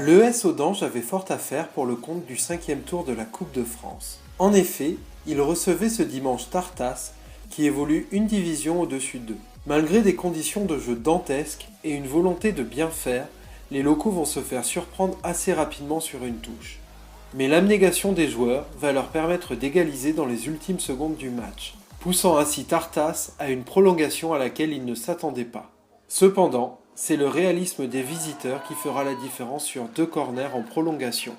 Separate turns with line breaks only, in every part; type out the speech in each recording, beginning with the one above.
L'ES Audange avait fort à faire pour le compte du 5e tour de la Coupe de France. En effet, il recevait ce dimanche Tartas, qui évolue une division au-dessus d'eux. Malgré des conditions de jeu dantesques et une volonté de bien faire, les locaux vont se faire surprendre assez rapidement sur une touche. Mais l'abnégation des joueurs va leur permettre d'égaliser dans les ultimes secondes du match, poussant ainsi Tartas à une prolongation à laquelle ils ne s'attendaient pas. Cependant, c'est le réalisme des visiteurs qui fera la différence sur 2 corners en prolongation.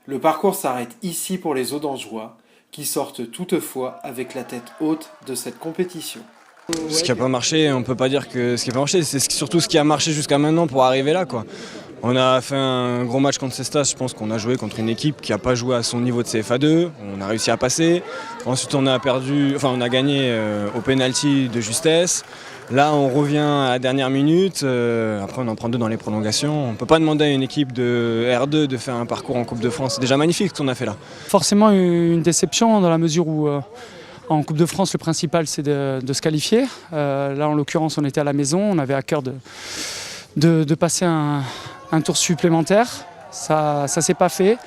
Le parcours s'arrête ici pour les Audangeois, qui sortent toutefois avec la tête haute de cette compétition.
Ce qui n'a pas marché, on ne peut pas dire que ce qui n'a pas marché, c'est surtout ce qui a marché jusqu'à maintenant pour arriver là, quoi. On a fait un gros match contre Cestas, je pense qu'on a joué contre une équipe qui n'a pas joué à son niveau de CFA2, on a réussi à passer. Ensuite on a gagné au pénalty de justesse. Là on revient à la dernière minute, après on en prend 2 dans les prolongations. On ne peut pas demander à une équipe de R2 de faire un parcours en Coupe de France, c'est déjà magnifique ce qu'on a fait là.
Forcément une déception dans la mesure où en Coupe de France le principal c'est de se qualifier. Là en l'occurrence on était à la maison, on avait à cœur de passer un tour supplémentaire, ça s'est pas fait.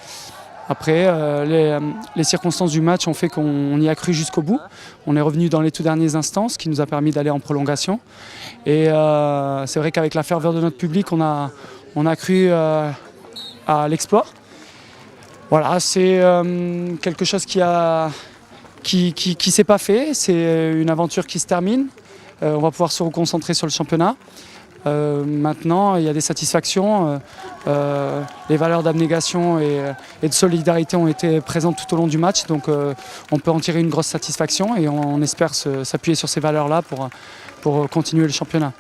Après, les circonstances du match ont fait qu'on y a cru jusqu'au bout. On est revenu dans les tout derniers instants, ce qui nous a permis d'aller en prolongation. Et c'est vrai qu'avec la ferveur de notre public, on a cru à l'exploit. Voilà, c'est quelque chose qui s'est pas fait. C'est une aventure qui se termine. On va pouvoir se reconcentrer sur le championnat. Maintenant, il y a des satisfactions. Les valeurs d'abnégation et de solidarité ont été présentes tout au long du match. Donc on peut en tirer une grosse satisfaction et on espère s'appuyer sur ces valeurs-là pour continuer le championnat.